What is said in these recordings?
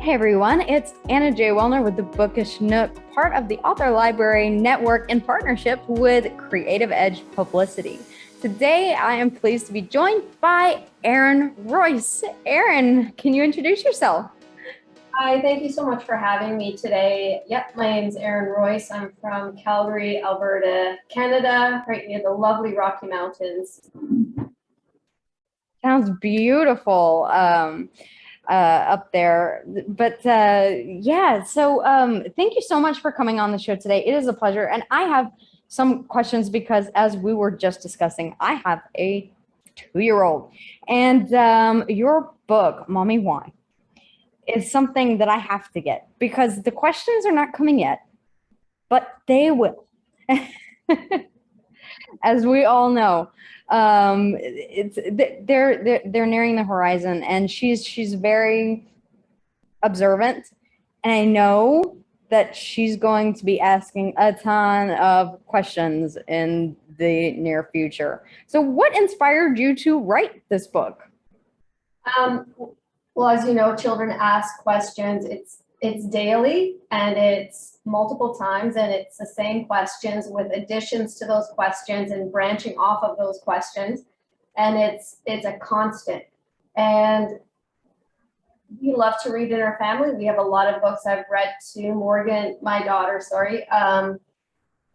Hey everyone, it's Anna J. Wellner with the Bookish Nook, part of the Author Library Network in partnership with Creative Edge Publicity. Today, I am pleased to be joined by Erin Royce. Erin, can you introduce yourself? Hi, thank you so much for having me today. Yep, my name is Erin Royce. I'm from Calgary, Alberta, Canada, right near the lovely Rocky Mountains. Sounds beautiful up there. But yeah, so thank you so much for coming on the show today. It is a pleasure. And I have some questions because, as we were just discussing, I have a 2-year-old. And your book, Mommy Why, is something that I have to get because the questions are not coming yet, but they will. As we all know, it's they're nearing the horizon, and she's very observant, and I know that she's going to be asking a ton of questions in the near future. So, what inspired you to write this book? Um, well, as you know, children ask questions. It's daily and it's multiple times, and it's the same questions with additions to those questions and branching off of those questions, and it's a constant. And we love to read in our family. We have a lot of books I've read to Morgan, my daughter, sorry,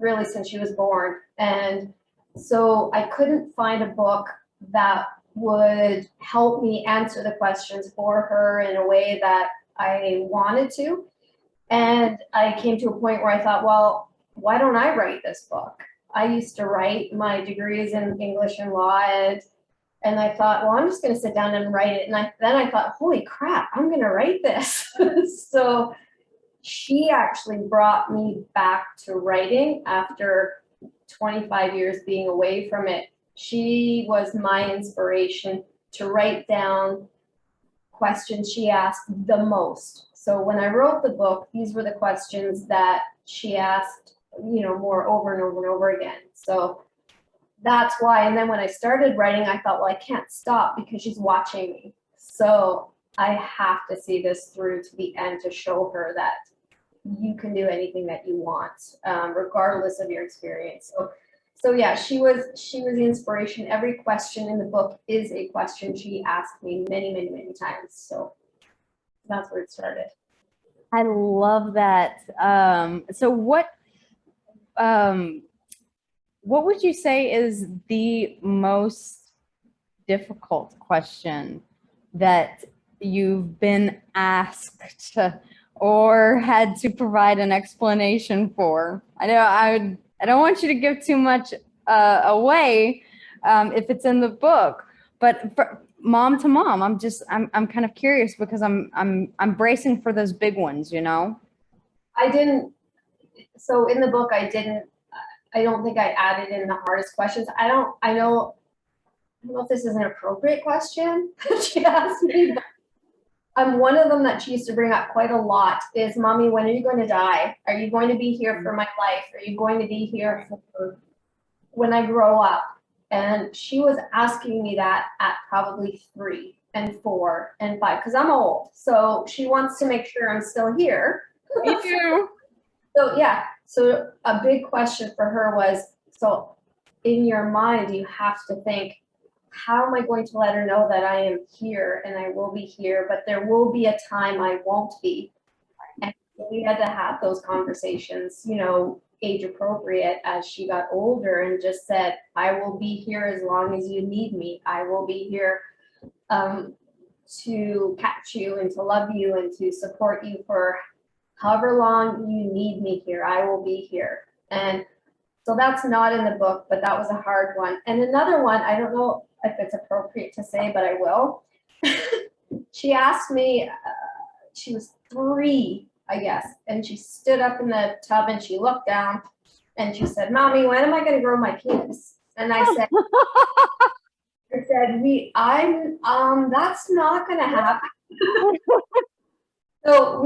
really since she was born. And so I couldn't find a book that would help me answer the questions for her in a way that I wanted to. And I came to a point where I thought, well, why don't I write this book? I used to write. My degree is in English and law, and I thought, well, I'm just going to sit down and write it. And then I thought, holy crap, I'm going to write this. So she actually brought me back to writing after 25 years being away from it. She was my inspiration to write down questions she asked the most. So when I wrote the book, these were the questions that she asked, more over and over and over again. So that's why. And then when I started writing, I thought, well, I can't stop because she's watching me. So I have to see this through to the end to show her that you can do anything that you want, regardless of your experience. So yeah, she was the inspiration. Every question in the book is a question she asked me many, many, many times. So that's where it started. I love that. So what would you say is the most difficult question that you've been asked or had to provide an explanation for? I know I don't want you to give too much away if it's in the book, but for mom to mom, I'm kind of curious because I'm bracing for those big ones, you know? I didn't. So in the book, I don't think I added in the hardest questions. I don't know if this is an appropriate question she asked me, but one of them that she used to bring up quite a lot is, Mommy, when are you going to die? Are you going to be here for my life? Are you going to be here for when I grow up? And she was asking me that at probably 3 and 4 and 5, because I'm old. So she wants to make sure I'm still here. Me too. So yeah, so a big question for her was, so in your mind, you have to think, how am I going to let her know that I am here and I will be here, but there will be a time I won't be. And we had to have those conversations, age appropriate as she got older, and just said, I will be here as long as you need me. I will be here to catch you and to love you and to support you for however long you need me here. I will be here. And so that's not in the book, but that was a hard one. And another one, I don't know if it's appropriate to say, but I will. She asked me, she was 3, I guess, and she stood up in the tub and she looked down and she said, Mommy, when am I going to grow my penis? And I said, that's not going to happen. So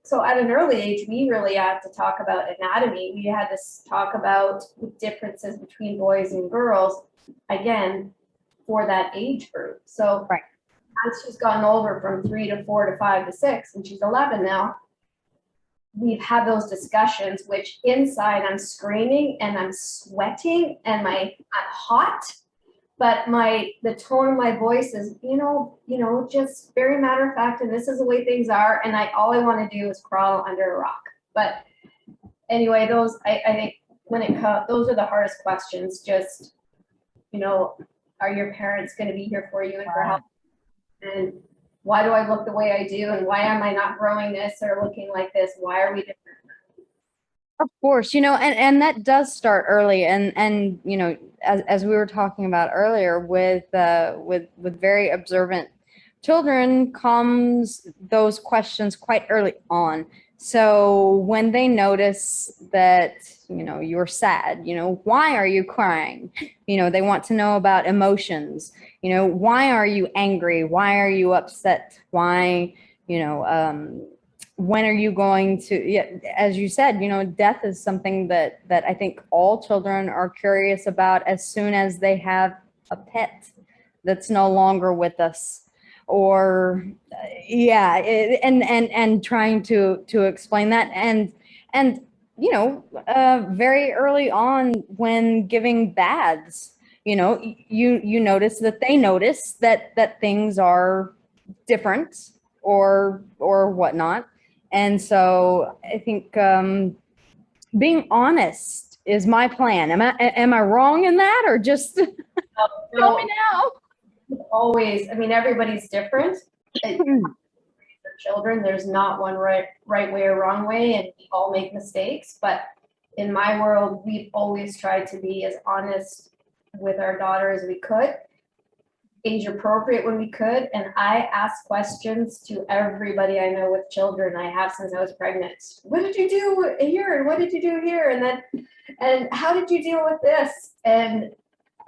so at an early age, we really had to talk about anatomy. We had to talk about differences between boys and girls, again, for that age group. So Right. as she's gotten older from 3 to 4 to 5 to 6, and she's 11 now, we've had those discussions, which inside I'm screaming and I'm sweating and I'm hot, but the tone of my voice is, just very matter of fact, and this is the way things are, and all I want to do is crawl under a rock. But anyway, those I think when it comes, those are the hardest questions. Just, are your parents going to be here for you and for help? And why do I look the way I do? And why am I not growing this or looking like this? Why are we different? Of course, and that does start early, and as we were talking about earlier, with very observant children comes those questions quite early on. So when they notice that you're sad, why are you crying? They want to know about emotions. Why are you angry? Why are you upset? Why, when are you going to, yeah, as you said, death is something that I think all children are curious about as soon as they have a pet that's no longer with us, or and trying to explain that, and very early on when giving baths, you notice that they notice that things are different or whatnot. And so I think being honest is my plan. Am I wrong in that, or just tell me now? Always, everybody's different. Children, there's not one right way or wrong way, and we all make mistakes. But in my world, we've always tried to be as honest with our daughter as we could, age appropriate when we could. And I ask questions to everybody I know with children. I have since I was pregnant. What did you do here? And what did you do here? And how did you deal with this? And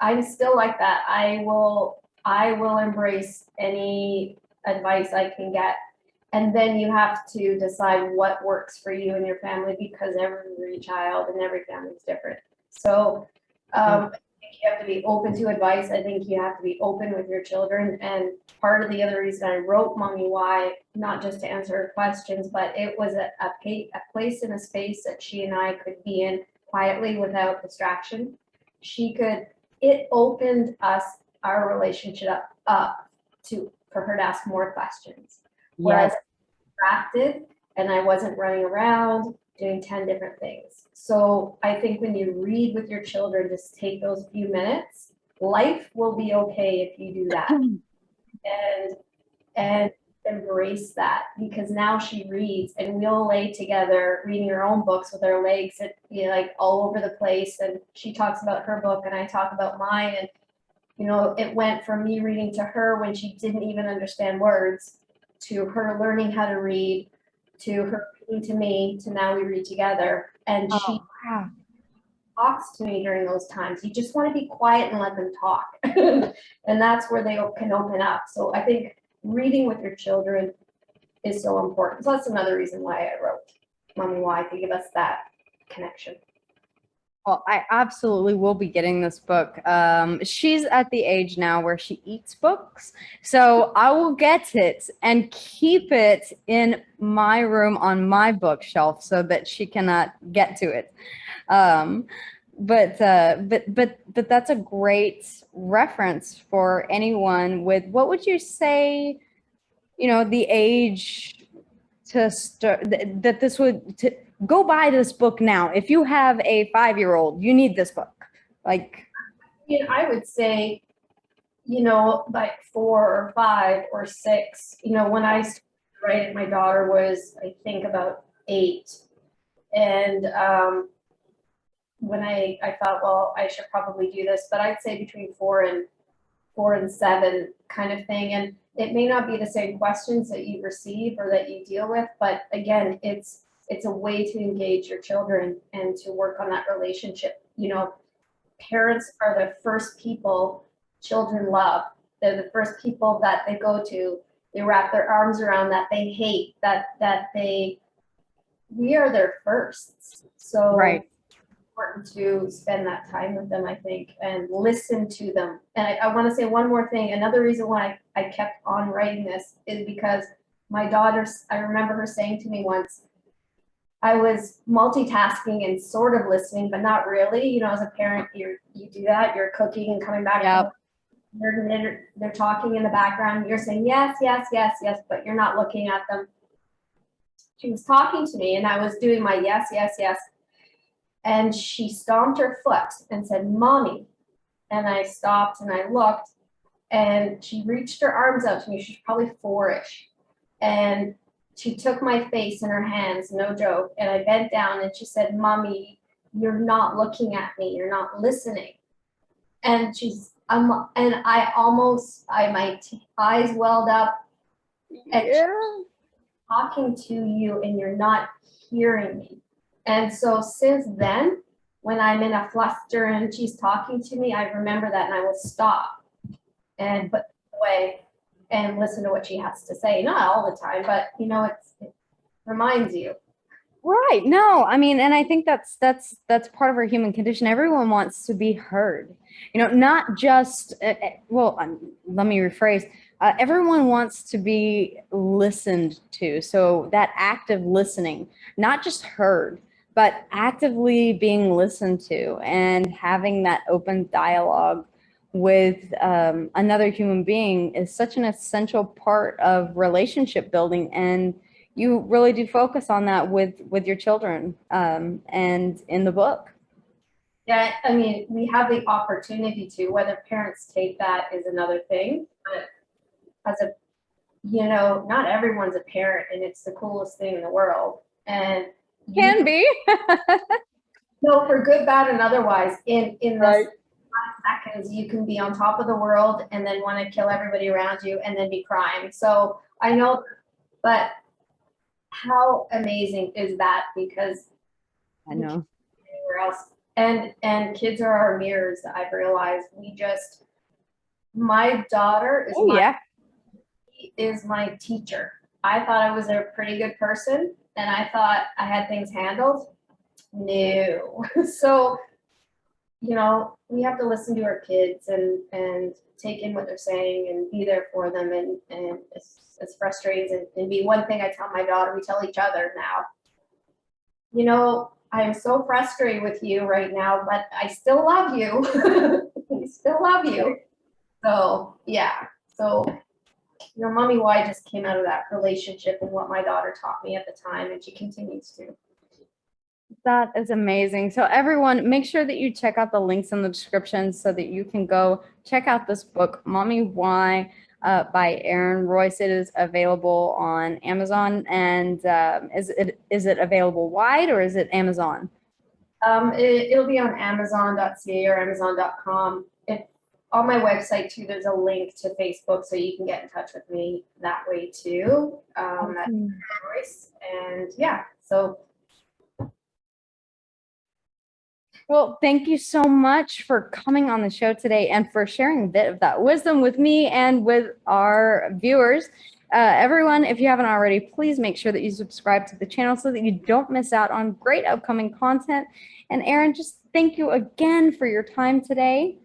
I'm still like that. I will embrace any advice I can get. And then you have to decide what works for you and your family, because every child and every family is different. So I think you have to be open to advice. I think you have to be open with your children. And part of the other reason I wrote Mommy Why, not just to answer her questions, but it was a place and a space that she and I could be in quietly without distraction. It opened our relationship up for her to ask more questions. Whereas distracted and I wasn't running around doing 10 different things. So I think when you read with your children, just take those few minutes. Life will be okay if you do that. And embrace that, because now she reads and we'll lay together reading her own books with our legs like all over the place. And she talks about her book and I talk about mine. And it went from me reading to her when she didn't even understand words, to her learning how to read, to her reading to me, to now we read together. And she talks to me during those times. You just want to be quiet and let them talk. And that's where they can open up. So I think reading with your children is so important. So that's another reason why I wrote Mommy Why, to give us that connection. Well, I absolutely will be getting this book. She's at the age now where she eats books. So I will get it and keep it in my room on my bookshelf so that she cannot get to it. But that's a great reference for anyone with, what would you say, the age to start, that this would, to go buy this book now. If you have a 5-year-old, you need this book. Like, I would say, like 4 or 5 or 6, when I started writing, my daughter was, I think, about 8. And when I thought, well, I should probably do this, but I'd say between 4 and 7 kind of thing. And it may not be the same questions that you receive or that you deal with, but again, it's a way to engage your children and to work on that relationship. Parents are the first people children love. They're the first people that they go to, they wrap their arms around, that they hate, we are their firsts. So right. important to spend that time with them, I think, and listen to them. And I want to say one more thing. Another reason why I kept on writing this is because my daughter's, I remember her saying to me once, I was multitasking and sort of listening, but not really. You know, as a parent, you do that. You're cooking and coming back. Yep. They're talking in the background. You're saying yes, yes, yes, yes, but you're not looking at them. She was talking to me, and I was doing my yes, yes, yes. And she stomped her foot and said, "Mommy." And I stopped and I looked, and she reached her arms out to me. She's probably 4-ish. And she took my face in her hands, no joke. And I bent down and she said, "Mommy, you're not looking at me. You're not listening." And and my eyes welled up, and Yeah. talking to you and you're not hearing me. And so since then, when I'm in a fluster and she's talking to me, I remember that and I will stop and put it away and listen to what she has to say. Not all the time, but you know, it reminds you. Right. No, I mean, and I think that's part of our human condition. Everyone wants to be heard. You know, not just well, let me rephrase. Everyone wants to be listened to. So that active listening, not just heard, but actively being listened to and having that open dialogue with another human being is such an essential part of relationship building. And you really do focus on that with your children and in the book. Yeah, I mean, we have the opportunity to, whether parents take that is another thing. But as a, you know, not everyone's a parent and it's the coolest thing in the world. And Can be. no, for good, bad, and otherwise, in Right. this seconds, you can be on top of the world and then want to kill everybody around you and then be crying. So I know, but how amazing is that? Because I know. anywhere else, and kids are our mirrors. I've realized my daughter Oh yeah. is my teacher. I thought I was a pretty good person and I thought I had things handled. No. So, you know, we have to listen to our kids and take in what they're saying and be there for them. And it's frustrating and be one thing I tell my daughter, we tell each other now, you know, I am so frustrated with you right now, but I still love you. I still love you. So yeah. So, you know, Mommy Y just came out of that relationship and what my daughter taught me at the time, and she continues to. That is amazing. So everyone, make sure that you check out the links in the description so that you can go check out this book, Mommy Y, by Erin Royce. It is available on Amazon. And is it available wide or is it Amazon? It'll be on Amazon.ca or Amazon.com. On my website too, there's a link to Facebook, so you can get in touch with me that way too. That's Royce, and yeah, so. Well, thank you so much for coming on the show today and for sharing a bit of that wisdom with me and with our viewers. Everyone, if you haven't already, please make sure that you subscribe to the channel so that you don't miss out on great upcoming content. And Erin, just thank you again for your time today.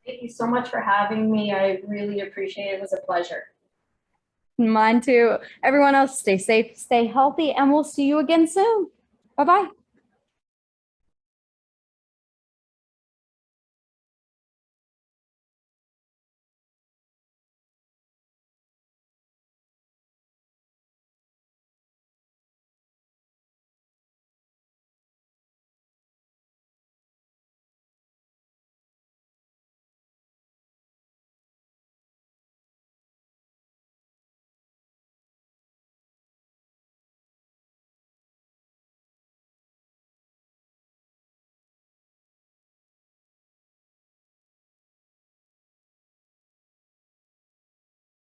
Thank you so much for having me. I really appreciate it. It was a pleasure. Mine too. Everyone else, stay safe, stay healthy, and we'll see you again soon. Bye-bye.